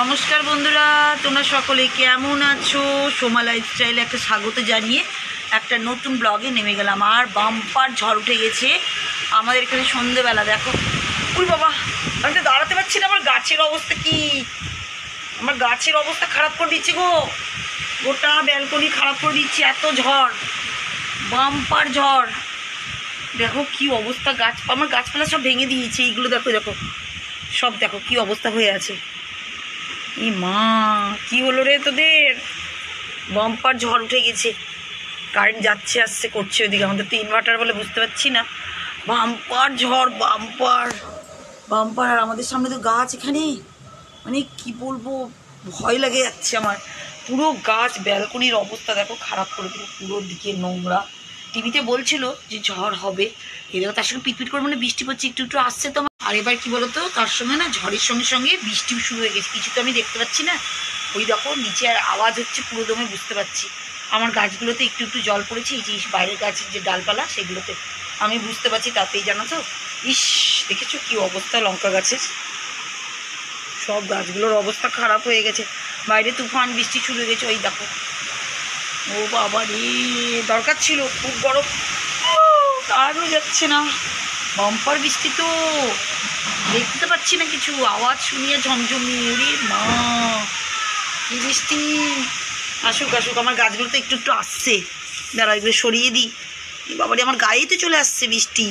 নমস্কার বন্ধুরা, তোমরা সকলে কেমন আছো? সোমা লাইফস্টাইলে একটা স্বাগত জানিয়ে একটা নতুন ব্লগে নেমে গেলাম। আর বাম্পার ঝড় উঠে গেছে আমাদের এখানে সন্ধেবেলা। দেখো, উই বাবা, আমি তো দাঁড়াতে পারছি না। আমার গাছের অবস্থা কি, আমার গাছের অবস্থা খারাপ করে দিচ্ছে গো। গোটা ব্যালকনি খারাপ করে দিচ্ছে, এত ঝড়, বাম্পার ঝড়। দেখো কি অবস্থা, আমার গাছপালা সব ভেঙে দিয়েছে। এইগুলো দেখো দেখো, সব দেখো কি অবস্থা হয়ে আছে। এই মা, কি হলো রে তোদের? বাম্পার ঝড় উঠে গেছে, কারেন্ট যাচ্ছে আসছে করছে ওইদিকে। আমাদের তো ইনভার্টার বলে বুঝতে পারছি না। বাম্পার ঝড়, বাম্পার বাম্পার। আর আমাদের সামনে তো গাছ, এখানে মানে কি বলবো, ভয় লাগে যাচ্ছে আমার। পুরো গাছ, ব্যালকনির অবস্থা দেখো খারাপ করে দিল, পুরো দিকে নোংরা। টিভিতে বলছিল যে ঝড় হবে, এই দেখো তার সঙ্গে পিটপিট করে মানে বৃষ্টি পড়ছে, একটু একটু আসছে তো। আর এবার কি বলতো, তার সঙ্গে না ঝড়ের সঙ্গে সঙ্গে বৃষ্টিও শুরু হয়ে গেছে। কিছু তো আমি দেখতে পাচ্ছি না, ওই দেখো নিচে আর আওয়াজ হচ্ছে পুরো দমে বুঝতে পারছি। আমার গাছগুলোতে একটু একটু জল পড়েছে, এই যে বাইরের গাছের যে ডালপালা সেগুলোতে আমি বুঝতে পারছি, তাতেই জানো তো। ইস, দেখেছো কি অবস্থা লঙ্কা গাছের, সব গাছগুলোর অবস্থা খারাপ হয়ে গেছে। বাইরে তুফান বৃষ্টি শুরু হয়ে গেছে, ওই দেখো। ও বাবা রে, দরকার ছিল, খুব গরম, দাঁড়ানো যাচ্ছে না। বাম্পার বৃষ্টি তো, দেখতে পাচ্ছি না কিছু, আওয়াজ শুনিয়ে ঝমঝমি। ওরে মা, কি বৃষ্টি! আসুক আসুক, আমার গাছগুলো তো একটু একটু আসছে। দাঁড়া, এগুলো সরিয়ে দিই। বাবারে, আমার গায়েই তো চলে আসছে বৃষ্টি।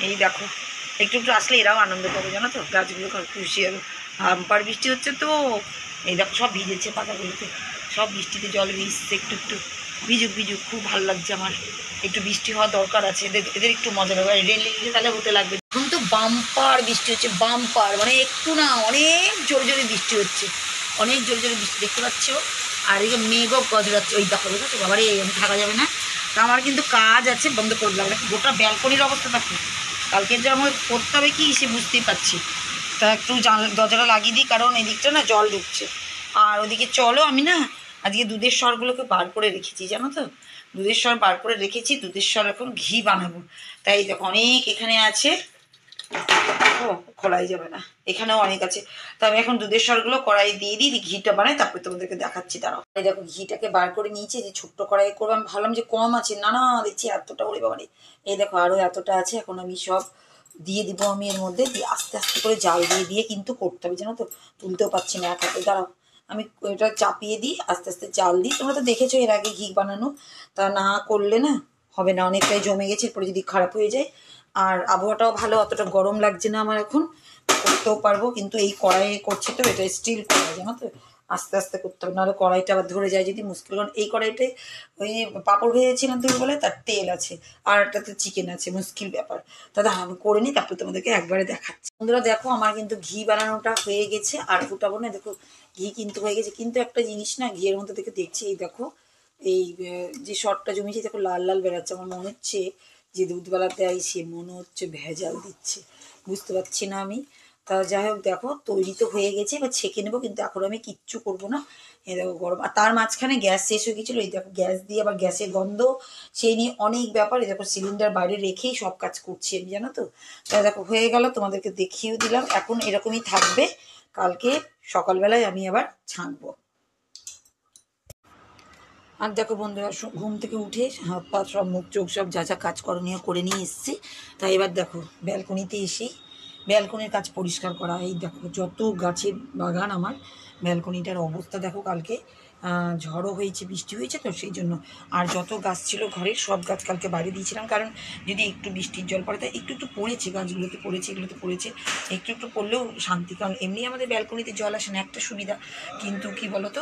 এই দেখো, একটু একটু আসলে এরাও আনন্দ পাবে, জানো তো, গাছগুলো খুশি হবে। বাম্পার বৃষ্টি হচ্ছে তো। এই দেখো সব ভিজেছে পাতাগুলোতে, সব বৃষ্টিতে জল ভিজছে। একটু একটু ভিজুক ভিজুক, খুব ভালো লাগছে আমার। একটু বৃষ্টি হওয়া দরকার আছে, এদের একটু মজা লাগবে। রেল তাহলে হতে লাগবে। এখন তো বাম্পার বৃষ্টি হচ্ছে, বাম্পার মানে একটু না, অনেক জোরে জোরে বৃষ্টি হচ্ছে, অনেক জোরে জোরে বৃষ্টি, দেখতে পাচ্ছ। আর এই যে মেঘও গজরাচ্ছে, ওই দেখো বুঝেছো। বাবারে, আমি থাকা যাবে না। তা আমার কিন্তু কাজ আছে, বন্ধ করলাম না। গোটা ব্যালকনির অবস্থা দেখো, কালকে যে আমার করতে হবে কি সে বুঝতেই পারছি। তা একটু দরজাটা লাগিয়ে দিই, কারণ এদিকটা না জল ঢুকছে। আর ওদিকে চলো, আমি না আজকে দুধের স্বরগুলোকে বার করে রেখেছি, জানো তো। দুধের স্বর বার করে রেখেছি, দুধের স্বর এখন ঘি বানাবো। তাই দেখো অনেক এখানে আছে। ও, খোলাই যাবে না, এখানেও অনেক আছে। তো আমি এখন দুধের স্বরগুলো কড়াই দিয়ে দিই, ঘিটা বানাই, তারপরে তোমাদেরকে দেখাচ্ছি। দাঁড়াও, এই দেখো ঘিটাকে বার করে নিয়েছি, যে ছোট্ট কড়াই করবো। আমি ভাবলাম যে কম আছে, না না, দেখছি এতটা, ওরে বাবা রে। এই দেখো আরো এতটা আছে। এখন আমি সব দিয়ে দিব, আমি এর মধ্যে দিয়ে আস্তে আস্তে করে জাল দিয়ে দিয়ে কিন্তু করতে হবে, জানো তো। তুলতেও পারছি না এক হাতে। দাঁড়াও, আমি এটা চাপিয়ে দিই, আস্তে আস্তে জাল দিই। তোমরা তো দেখেছো এর আগে ঘি বানানো, তা না করলে না হবে না, অনেকটাই জমে গেছে, এরপরে যদি খারাপ হয়ে যায়। আর আবহাওয়াটাও ভালো, অতটা গরম লাগছে না আমার এখন, করতেও পারবো। কিন্তু এই কড়াইয়ে করছে তো, এটা স্টিল কড়াই, জানো তো, আস্তে আস্তে করতে হবে, নাহলে কড়াইটা আবার ধরে যায় যদি মুশকিল। কারণ এই কড়াইটায় ওই পাঁপড় ভেজেছিলাম তুমি বলে, তার তেল আছে, আর একটাতে চিকেন আছে, মুশকিল ব্যাপার। দাদা আমি করে নিই, তারপরে তোমাদেরকে একবারে দেখাচ্ছি। বন্ধুরা দেখো, আমার কিন্তু ঘি বানানোটা হয়ে গেছে, আর ফুটাবো না। দেখো ঘি কিন্তু হয়ে গেছে, কিন্তু একটা জিনিস না, ঘিয়ের মধ্যে থেকে দেখছি, এই দেখো এই যে শর্টটা জমিয়েছে, দেখো লাল লাল বেরাচ্ছে। আমার মনে হচ্ছে যে দুধবেলাতে আইসে মনে হচ্ছে ভেজাল দিচ্ছে, বুঝতে পারছি না আমি। তা যাই হোক, দেখো তৈরি তো হয়ে গেছে, এবার ছেঁকে নেবো। কিন্তু এখন আমি কিচ্ছু করবো না। এই দেখো গরম, আর তার মাঝখানে গ্যাস শেষ হয়ে গেছিলো। এই দেখো গ্যাস দিয়ে আবার গ্যাসের গন্ধ, সেই নিয়ে অনেক ব্যাপার। এই দেখো সিলিন্ডার বাইরে রেখেই সব কাজ করছি আমি, জানো তো। তাই দেখো হয়ে গেল, তোমাদেরকে দেখিয়েও দিলাম। এখন এরকমই থাকবে, কালকে সকালবেলায় আমি আবার ছাঁকবো। আর দেখো বন্ধুরা, ঘুম থেকে উঠে হাত পা সব মুখ চোখ সব যা যা কাজ করণীয় করে নিয়ে এসেছি। তাই এবার দেখো ব্যালকনিতে এসেই ব্যালকনির কাজ পরিষ্কার করা। এই দেখো যত গাছের বাগান আমার, ব্যালকনিটার অবস্থা দেখো। কালকে ঝড়ও হয়েছে, বৃষ্টি হয়েছে তো সেই জন্য। আর যত গাছ ছিল ঘরের সব গাছ কালকে বাড়ি দিয়েছিলাম, কারণ যদি একটু বৃষ্টির জল পড়ে, তাই একটু একটু পড়েছে, গাছগুলোতে পড়েছে, এগুলোতে পড়েছে। একটু একটু পড়লেও শান্তি, কারণ এমনি আমাদের ব্যালকনিতে জল আসে না, একটা সুবিধা। কিন্তু কি বলতো,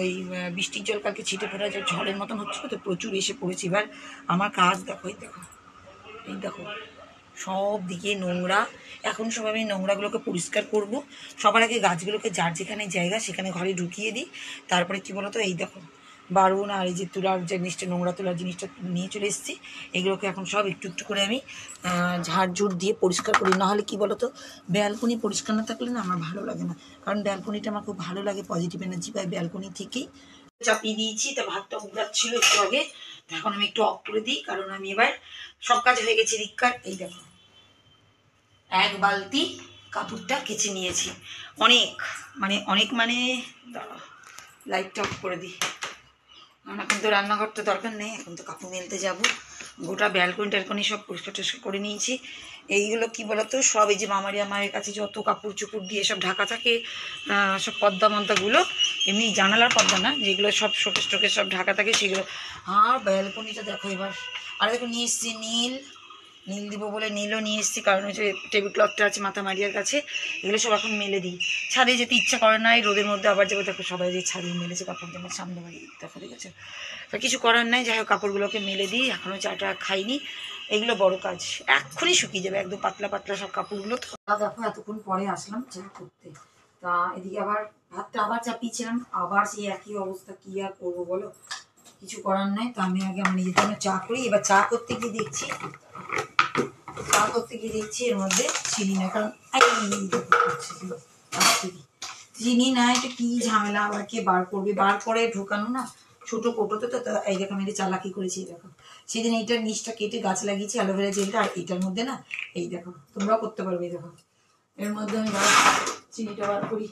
এই বৃষ্টির জল কালকে ছিটে ফোটা যে ঝড়ের মতন হচ্ছিলো তো, প্রচুর এসে পড়েছে। এবার আমার কাজ দেখো, এই দেখো, এই দেখো সব দিকে নোংরা। এখন সব আমি নোংরাগুলোকে পরিষ্কার করব। সবার আগে গাছগুলোকে যার যেখানে জায়গা সেখানে ঘরে ঢুকিয়ে দিই। তারপরে কি বলতো, এই দেখো বারুন আর এই যে তুলার যে জিনিসটা, নোংরা তোলার জিনিসটা নিয়ে চলে এসেছি। এগুলোকে এখন সব একটু একটু করে আমি ঝাড়ঝুড় দিয়ে পরিষ্কার করি। নাহলে কি বলতো, ব্যালকনি পরিষ্কার না থাকলে না আমার ভালো লাগে না। কারণ ব্যালকনিটা আমার খুব ভালো লাগে, পজিটিভ এনার্জি পাই ব্যালকনি থেকেই। চাপিয়ে দিয়েছি, তা ভাতটা উগড়াচ্ছিল একটু আগে। এখন আমি একটু অফ করে দিই, কারণ আমি এবার সব কাজ হয়ে গেছে রিক্কার। এই দেখো এক বালতি কাপড়টা কেচে নিয়েছি। অনেক মানে দাঁড়াও লাইটটা অফ করে দিই, কারণ এখন তো রান্নাঘরটা দরকার নেই, এখন তো কাপড় মেলতে যাবো। গোটা ব্যালকনি সব পরিষ্কার টরিষ্কার করে নিয়েছি। এইগুলো কি বলতো, সব এই যে মামারিয়া মায়ের কাছে যত কাপড় চোপড় দিয়ে সব ঢাকা থাকে, সব পর্দা মদ্দাগুলো, এমনি জানালার পর্দা না, যেগুলো সব শোকেস টোকেস সব ঢাকা থাকে সেগুলো। আর ব্যালকনিটা দেখো এবার। আর দেখো নিয়ে এসছি নীল দিব বলে নীলও নিয়ে এসেছি, কারণ হচ্ছে টেবিল ক্লথটা আছে মাথা মারিয়ার কাছে, এগুলো সব এখন মেলে দিই। ছাদে যেতে ইচ্ছা করে না, এই রোদের মধ্যে আবার যাবো। দেখো সবাই যে ছাদে মেলেছে কাপড়, যেমন সামনে বাড়ি দেখো, দেখেছো? কিছু করার নাই, যাই হোক কাপড়গুলোকে মেলে দিই। এখনও চাটা খাইনি, এগুলো বড় কাজ, এক্ষুনি শুকিয়ে যাবে একদম পাতলা পাতলা সব কাপড়গুলো। তো দেখো এতক্ষণ পরে আসলাম চা করতে, তা এদিকে আবার ভাতটা আবার চাপিয়েছিলাম, আবার সেই একই অবস্থা, কি আর করবো বলো, কিছু করার নাই। তো আমি আগে আমার নিজের জন্য চা করি। এবার চা করতে গিয়ে দেখছি এর মধ্যে চিনি না, কারণ চিনি না, এটা কি ঝামেলা, আবার কে বার করবে, বার করে ঢোকানো না ছোট কোটোতে। তো এই দেখো আমি এটা চালাকি করেছি, দেখো সেদিন এইটার নিচটা কেটে গাছ লাগিয়েছি অ্যালোভেরা জেলটা, আর এইটার মধ্যে না এই দেখো, তোমরাও করতে পারবে। দেখো এর মধ্যে আমি চিনিটা বার করি।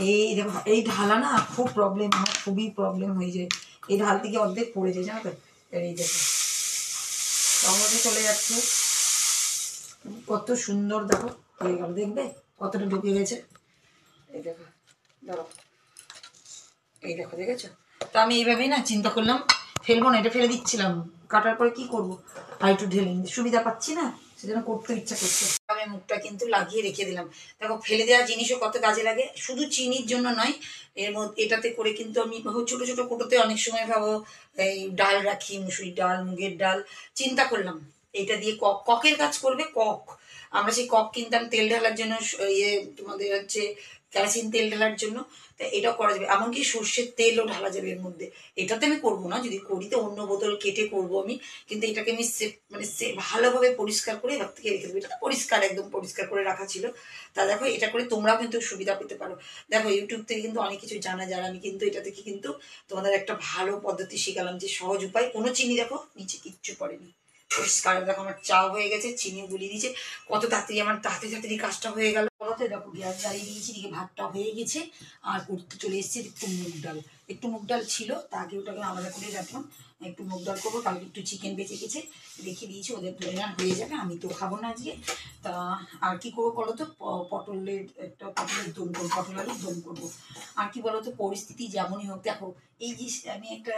এই দেখো এই ঢালা না খুব প্রবলেম, আমার খুবই প্রবলেম হয়ে যায়, এই ঢাল থেকে অর্ধেক পড়ে যায়, জানো তো? এই দেখো টমেটো চলে যাচ্ছে, কত সুন্দর দেখো হয়ে গেল, দেখবে কতটা ঢুকে গেছে। এই দেখো ধরো, এই দেখো দেখেছো? তো আমি এইভাবেই না চিন্তা করলাম ফেলবো না, এটা ফেলে দিচ্ছিলাম, কাটার পরে কি করবো, আর একটু ঢেলে নিতে সুবিধা পাচ্ছি না, সেজন্য করতে ইচ্ছা করছে। আমি মুখটা কিন্তু লাগিয়ে রেখে দিলাম। দেখো ফেলে দেওয়া জিনিসও কত কাজে লাগে, শুধু চিনির জন্য নয়, এর মধ্যে এটাতে করে কিন্তু আমি ছোট ছোট কোটোতে অনেক সময় ভাবো এই ডাল রাখি, মুসুরির ডাল, মুগের ডাল। চিন্তা করলাম এটা দিয়ে ককের কাজ করবে, কক। আমরা সেই কক কিনতাম তেল ঢালার জন্য, তোমাদের হচ্ছে কেরোসিন তেল ঢালার জন্য, তা এটাও করা যাবে, এমনকি সর্ষের তেলও ঢালা যাবে এর মধ্যে। এটাতে আমি করবো না, যদি করি তো অন্য বোতল কেটে করবো আমি, কিন্তু এটাকে আমি ভালোভাবে পরিষ্কার করে এবার থেকে রেখে দেবো। এটা তো পরিষ্কার, একদম পরিষ্কার করে রাখা ছিল। তা দেখো এটা করে তোমরাও কিন্তু সুবিধা পেতে পারো। দেখো ইউটিউব থেকে কিন্তু অনেক কিছু জানা যায়, আমি কিন্তু এটা থেকে কিন্তু তোমাদের একটা ভালো পদ্ধতি শিখালাম, যে সহজ উপায়। কোনো চিনি দেখো নিচে কিচ্ছু পড়েনি, পরিষ্কার। দেখো আমার চা হয়ে গেছে, চিনি গুলিয়ে দিয়েছে, কত তাড়াতাড়ি আমার তাড়াতাড়ি কাজটা হয়ে গেল বলতে। দেখো গ্যাস জ্বালিয়ে দিয়েছি, দিকে ভাতটা হয়ে গেছে, আর করতে চলে এসেছি একটু মুগ ডাল ছিল, তা আগে ওটাকে আলাদা করে রাখলাম। একটু মুগ ডাল করবো, কালকে একটু চিকেন বেঁচে গেছে, রেখে দিয়েছি, ওদের ধরে না হয়ে যাবে, আমি তো খাবো না আজকে। তা আর কি করবো বলো তো, পটলের দম করবো, পটল আলুর দম করবো। আর কি বলো তো, পরিস্থিতি যেমনই হোক, দেখো এই যে আমি একটা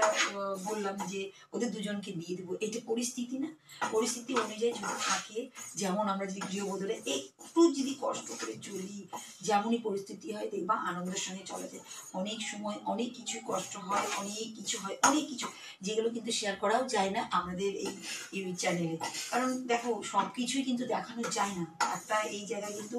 বললাম যে ওদের দুজনকে দিয়ে দেবো, এটা পরিস্থিতি না, পরিস্থিতি অনুযায়ী যদি থাকে, যেমন আমরা যদি গৃহবধূরা একটু যদি কষ্ট করে চলি, যেমনই পরিস্থিতি হয় দেখবা আনন্দের সঙ্গে চলা যায়। অনেক সময় অনেক কিছু কষ্ট হয়, অনেক কিছু হয়, অনেক কিছু যেগুলো কিন্তু শেয়ার করাও যায় না আমাদের এই ইউটিউব চ্যানেলে, কারণ দেখো সব কিছুই কিন্তু দেখানো যায় না। একটা এই জায়গায় কিন্তু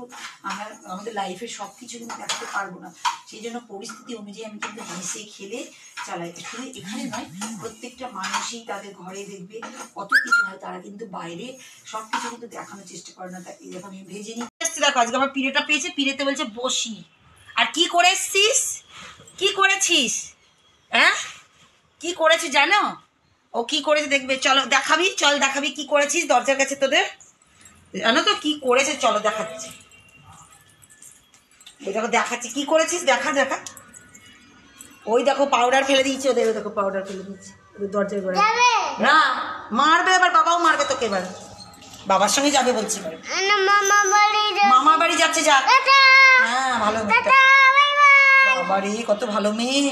আমরা আমাদের লাইফের সব কিছু কিন্তু দেখাতে পারবো না, সেই জন্য পরিস্থিতি অনুযায়ী আমি কিন্তু হেসে খেলে চালাই। শুধু এখানে নয়, প্রত্যেকটা মানুষই তাদের ঘরে দেখবে কত কিছু হয়, তারা কিন্তু বাইরে সব কিছু কিন্তু দেখানোর চেষ্টা করে না। তাই এরকম আমি ভেজে নিয়ে এসছি। দেখো আজকে আমার পিড়েটা পেয়েছে, পিড়েতে বলছে বসি। আর কি করে এসছিস, কি করেছিস, হ্যাঁ কি করেছিস জানো? ও কি করেছে দেখবে, চলো দেখাবি, চল দেখাবি কি করেছিস দরজার কাছে তোদের, জানো তো কি করেছে, চলো দেখাচ্ছি। ওই দেখো দেখাচ্ছি কি করেছিস, দেখা দেখা। ওই দেখো পাউডার ফেলে দিয়েছে ওদের, দেখো পাউডার ফেলে দিচ্ছে ওদের দরজার গোড়ায়। না মারবে, এবার বাবাও মারবে তোকে, এবার বাবার সঙ্গে যাবে বলছি, মামা বাড়ি যাচ্ছে, যা। হ্যাঁ ভালো মেয়ে, বাবারে কত ভালো মেয়ে।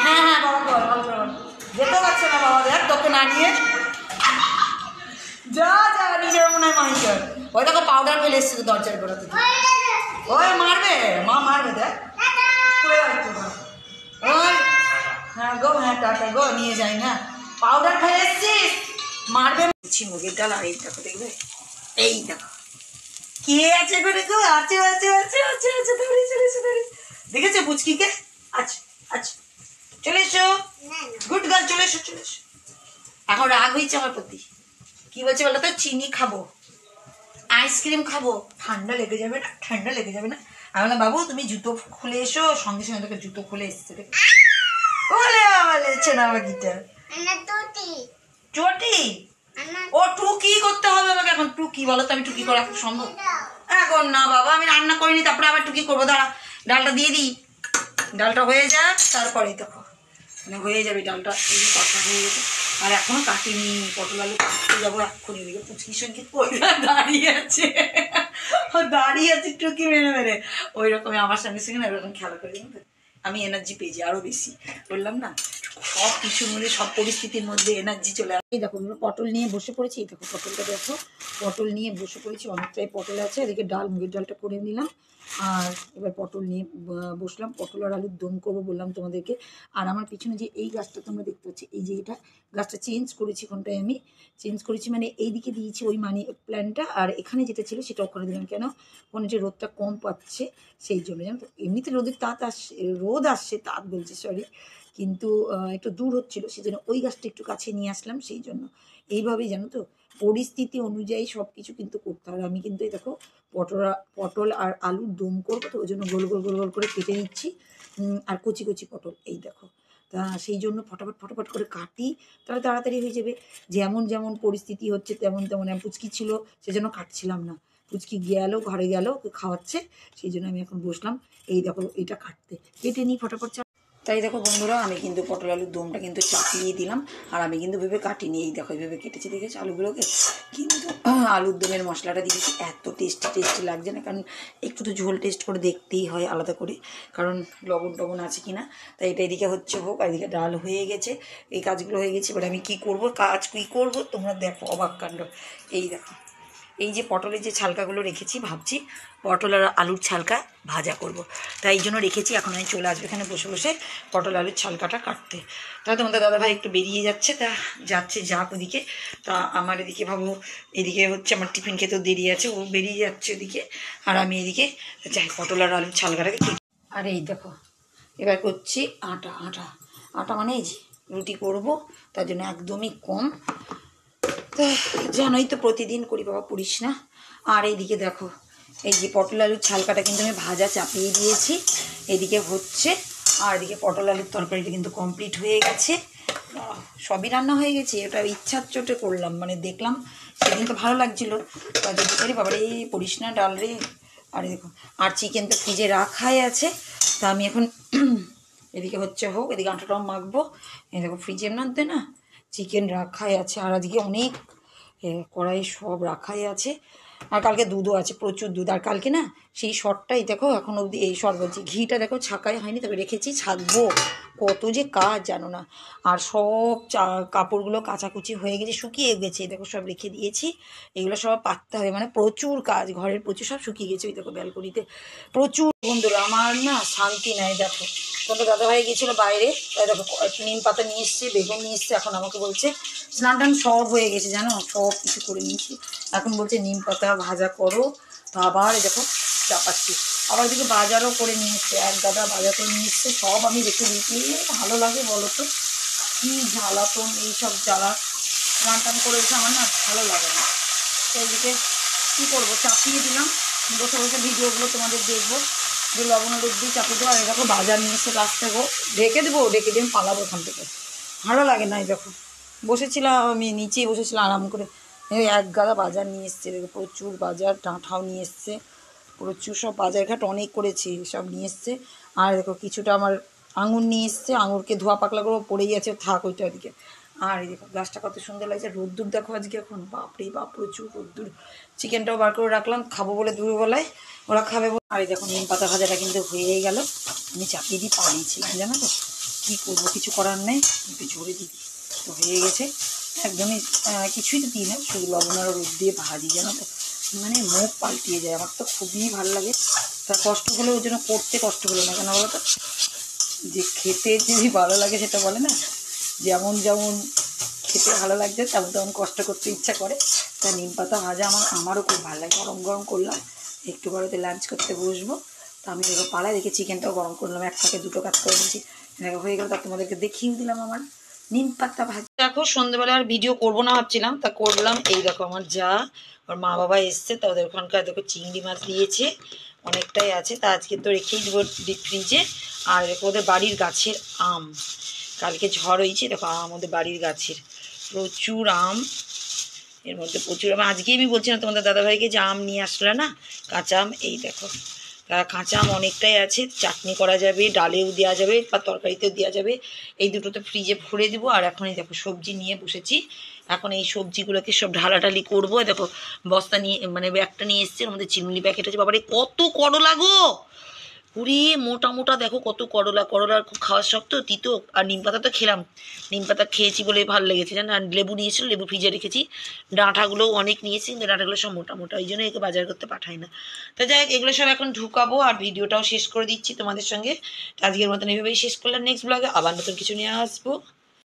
হ্যাঁ হ্যাঁ বাবা বল, ভালো করে যেতে পারছে না বাবা, দেখ তোকে না নিয়ে যা যা, নিজের মনে হয় মাইকার। ওই দেখো পাউডার ফেলে এসছে তো দরজার গোড়া থেকে, ওই মারবে, মা মারবে, দেখ ওই। হ্যাঁ গো, হ্যাঁ টাটা গো, নিয়ে যাই না, পাউডার ফেলে এসছিস, মারবে। মুগের ডাল, আর এই দেখো দেখবে, এই দেখো কে আছে করে গো, আছে আছে আছে আছে আছে, ধরে চলে এসে ধরে, দেখেছো পুচকিকে? আচ্ছা আচ্ছা চলে এসো, গুড গার্ল, চলে এসো চলে এসো। এখন রাগ হয়েছে আমার প্রতি, কি বলছে বলো তো, চিনি খাবো, আইসক্রিম খাবো, ঠান্ডা লেগে যাবে না, ঠান্ডা লেগে যাবে না। আমি বললাম বাবু তুমি জুতো খুলে এসো, সঙ্গে সঙ্গে তোকে জুতো খুলে এসছে, বলে বলেছে না বাকিটা চটি, ও টুকি করতে হবে আমাকে এখন, টুক টুকি বলো তো, আমি টুকি করা খুব সম্ভব এখন না বাবা, আমি রান্না করিনি তারপরে আবার টুকি করবো, দাঁড়া ডালটা দিয়ে দিই, ডালটা হয়ে যাক তারপরেই দেখো মানে হয়ে যাবে ডালটা, এই কথা হয়ে গেছে। আর এখনো কাটিনি, পটল আলু কাটতে যাবো এক্ষুনি, ওইদিকে পুচকির সঙ্গে দাঁড়িয়ে আছে, দাঁড়িয়ে আছে টুকি মেরে মেরে, ওই রকমই আমার সঙ্গে সঙ্গে না এরকম খেলা করে, জানো তো আমি এনার্জি পেয়েছি আরো বেশি, বললাম না সব কিছুর মধ্যে সব পরিস্থিতির মধ্যে এনার্জি চলে আসে। দেখো পটল নিয়ে বসে পড়েছি, দেখো পটলটা দেখো, পটল নিয়ে বসে পড়েছি, অনেকটাই পটল আছে, এদিকে ডাল মুগের ডালটা করে নিলাম, আর এবার পটল নিয়ে বসলাম, পটল আর আলুর দম করবো বললাম তোমাদেরকে। আর আমার পিছনে যে এই গাছটা তোমরা দেখতে পাচ্ছি, এই যে এটা গাছটা চেঞ্জ করেছি, কোনটায় আমি চেঞ্জ করেছি মানে এইদিকে দিয়েছি ওই মানি প্ল্যান্টটা, আর এখানে যেটা ছিল সেটা ওখানে দিলাম, কেন ওখানে যে রোদটা কম পাচ্ছে সেই জন্য, জানো তো এমনিতে রোদের তাপ আসছে, রোদ আসছে, তাপ বলছে সরি, কিন্তু একটু দূর হচ্ছিলো সেই জন্য ওই গাছটা একটু কাছে নিয়ে আসলাম, সেই জন্য এইভাবেই জানো তো পরিস্থিতি অনুযায়ী সব কিছু কিন্তু করতে হবে। আমি কিন্তু এই দেখো পটল আর আলুর দম করবো, তো ওই জন্য গোল গোল গোল গোল করে কেটে নিচ্ছি, আর কচি কচি পটল এই দেখো, তা সেই জন্য ফটাফট ফটাফট করে কাটি, তাহলে তাড়াতাড়ি হয়ে যাবে, যেমন যেমন পরিস্থিতি হচ্ছে তেমন তেমন। পুচকি ছিল সেজন্য কাটছিলাম না, পুচকি গেল ঘরে গেল, ওকে খাওয়াচ্ছে, সেই জন্য আমি এখন বসলাম এই দেখো এটা কাটতে, কেটে নিই ফটাফট। তাই দেখো বন্ধুরা, আমি কিন্তু পটল আলুর দমটা কিন্তু চাপিয়ে দিলাম, আর আমি কিন্তু ভেবে কাটিনি, এই দেখো এইভাবে কেটেছি দেখেছি আলুগুলোকে, কিন্তু আলুর দমের মশলাটা দিয়েছি, এত টেস্টি লাগছে না, কারণ একটু তো ঝোল টেস্ট করে দেখতেই হয় আলাদা করে, কারণ লবণ টবণ আছে কি না, তাই এটা এদিকে হচ্ছে হোক, আর এদিকে ডাল হয়ে গেছে, এই কাজগুলো হয়ে গেছে, এবার আমি কী করবো, কাজ কী করবো তোমরা দেখো অবাক কাণ্ড। এই দেখো এই যে পটলের যে ছালকাগুলো রেখেছি, ভাবছি পটল আর আলুর ছালকা ভাজা করব, তাই এই জন্য রেখেছি, এখন আমি চলে আসবো এখানে বসে বসে পটল আলুর ছালকাটা কাটতে। তাহলে তোমাদের দাদাভাই একটু বেরিয়ে যাচ্ছে, তা যাচ্ছে যাক ওদিকে, তা আমার এদিকে ভাবো এদিকে হচ্ছে আমার টিফিন খেতেও দেরি আছে, ও বেরিয়ে যাচ্ছে ওদিকে, আর আমি এদিকে যাই পটল আর আলুর ছালকাটাকে কেটে। আর এই দেখো এবার করছি আটা, আটা আটা মানে এই যে রুটি করবো, তার জন্য একদমই কম, তো জানোই তো প্রতিদিন করি বাবা, পুড়িস না। আর এইদিকে দেখো এই যে পটল আলুর ছালকাটা কিন্তু আমি ভাজা চাপিয়ে দিয়েছি, এদিকে হচ্ছে, আর এদিকে পটল আলুর তরকারিটা কিন্তু কমপ্লিট হয়ে গেছে, সবই রান্না হয়ে গেছে, ওটা ইচ্ছার চোটে করলাম, মানে দেখলাম সেদিন তো ভালো লাগছিলো, তা যদি করি বাবা রে পড়িস না ডাল রে। আর দেখো আর চিকেন তো ফ্রিজে রাখাই আছে, তা আমি এখন এদিকে হচ্ছে হোক, এদিকে আটাটাও মাখবো, এই দেখো ফ্রিজের মধ্যে না চিকেন রাখাই আছে, আর আজকে অনেক কড়াই সব রাখাই আছে, আর কালকে দুধও আছে, প্রচুর দুধ, আর কালকে না সেই শর্টটাই দেখো এখন অবধি, এই শর্ট বলছি ঘিটা দেখো ছাকাই হয়নি, তবে রেখেছি ছাকবো, কত যে কাজ জানো না। আর সব কাপড়গুলো কাচাকুচি হয়ে গেছে, শুকিয়ে গেছে, দেখো সব রেখে দিয়েছি, এগুলো সব পাততে হবে, মানে প্রচুর কাজ, ঘরের প্রচুর সব শুকিয়ে গেছে, ওই দেখো ব্যালকনিতে প্রচুর। বন্ধুরা আমার না শান্তি নাই, দেখো তোমাদের দাদাভাই গিয়েছিলো বাইরে, তাই দেখো নিম পাতা নিয়ে এসছে, বেগুন নিয়ে এসছে, এখন আমাকে বলছে স্নান টান সব হয়ে গেছে জানো, সব কিছু করে নিয়েছি, এখন বলছে নিম পাতা ভাজা করো, তো আবার দেখো চাপাচ্ছি, আবার এদিকে বাজারও করে নিয়ে এসছে, এক গাদা বাজার করে নিয়ে এসছে, সব আমি রেখে দিয়েছি, ভালো লাগে বলো তো, কী জ্বালাতন এইসব জ্বালা, স্নান টান করে এসে আমার না ভালো লাগে না, তো এদিকে কী করবো চাপিয়ে দিলাম, বসে বসে ভিডিওগুলো তোমাদের দেখবো, যে লবণ হলুদ দিয়ে চাপিয়ে দেবো, আর এরকম বাজার নিয়ে এসে রাস্তা গো ঢেকে দেবো, ঢেকে দিয়ে পালাবো ওখান থেকে, ভালো লাগে না। এই দেখো বসেছিলাম আমি নিচেই বসেছিলাম আরাম করে, এক গাদা বাজার নিয়ে এসছে, দেখো প্রচুর বাজার, ডাঁঠাও নিয়ে এসছে, প্রচুর সব বাজারঘাট অনেক করেছি, সব নিয়ে এসছে, আর দেখো কিছুটা আমার আঙুর নিয়ে এসছে, আঙুরকে ধোয়া পাকলা করে পড়েই আছে, থাক ওইটা ওদিকে। আর এই দেখো গাছটা কত সুন্দর লাগছে, রোদ্দুর দেখো আজকে এখন, বাপরে বাপ প্রচুর রোদ্দুর, চিকেনটাও বার করে রাখলাম খাবো বলে দুপুরবেলায়, ওরা খাবে বলে। আর এই দেখো নিম পাতা ভাজাটা কিন্তু হয়েই গেল, আমি চাপিয়ে দিয়ে পালিয়েছিলাম জানো তো, কী করবো কিছু করার নেই, একটু ঝরে দিই, তো হয়ে গেছে একদমই, কিছুই তো দিই না, শুধু লবণ আর রোদ দিয়ে ভাজি জানো তো, মানে মুখ পাল্টিয়ে যায়, আমার তো খুবই ভালো লাগে, তা কষ্ট হলে ওই জন্য করতে কষ্ট হলো না, কেন বলো তো, যে খেতে যদি ভালো লাগে সেটা বলে না, যেমন যেমন খেতে ভালো লাগছে তেমন তেমন কষ্ট করতে ইচ্ছা করে, তা নিম পাতা ভাজা আমারও খুব ভালো লাগে, গরম গরম করলাম, একটু বড়তে লাঞ্চ করতে বসবো, তো আমি দেখো পালায় দেখে চিকেনটাও গরম করলাম, এক ফাঁকে দুটো কাজ করে নিয়েছি, দেখো হয়ে গেল, তা তোমাদেরকে দেখিয়ে দিলাম আমার নিম পাতা ভাজা। দেখো সন্ধ্যেবেলা আর ভিডিও করবো না ভাবছিলাম, তা করলাম, এই দেখো আমার যা ওর মা বাবা এসছে, তা ওদের ওখানকার দেখো চিংড়ি মাছ দিয়েছে, অনেকটাই আছে, তা আজকে তো রেখেই দেবো ডিপ ফ্রিজে। আর দেখো ওদের বাড়ির গাছের আম, কালকে ঝড় হয়েছে, দেখো আম ওদের বাড়ির গাছের প্রচুর আম, এর মধ্যে প্রচুর আজকে আমি বলছিলাম তোমাদের দাদাভাইকে যে আম নিয়ে আসলে না, কাঁচা আম। এই দেখো কাঁচা আম অনেকটাই আছে, চাটনি করা যাবে, ডালেও দেওয়া যাবে বা তরকারিতেও দেওয়া যাবে। এই দুটো তো ফ্রিজে ভরে দেবো। আর এখন এই দেখো সবজি নিয়ে বসেছি। এখন এই সবজিগুলোকে সব ঢালাঢালি করবো। দেখো বস্তা নিয়ে মানে ব্যাগটা নিয়ে এসছে, ওর মধ্যে চিমনি প্যাকেট আছে। বাবারে কত করলা গো, পুরি মোটা মোটা। দেখো কত করলা, করলার খুব খাওয়ার শখ তো, তিতো। আর নিম পাতা তো খেলাম, নিম পাতা খেয়েছি বলে ভালো লেগেছে জানো। আর লেবু নিয়েছিল, লেবু ফ্রিজে রেখেছি। ডাঁটাগুলোও অনেক নিয়েছি, কিন্তু ডাঁটাগুলো সব মোটা মোটা, ওই জন্য একে বাজার করতে পাঠাই না। তো যাই হোক, এগুলো সব এখন ঢুকাবো আর ভিডিওটাও শেষ করে দিচ্ছি তোমাদের সঙ্গে। তো আজকের মতন এভাবেই শেষ করলাম। নেক্সট ব্লগে আবার নতুন কিছু নিয়ে আসবো।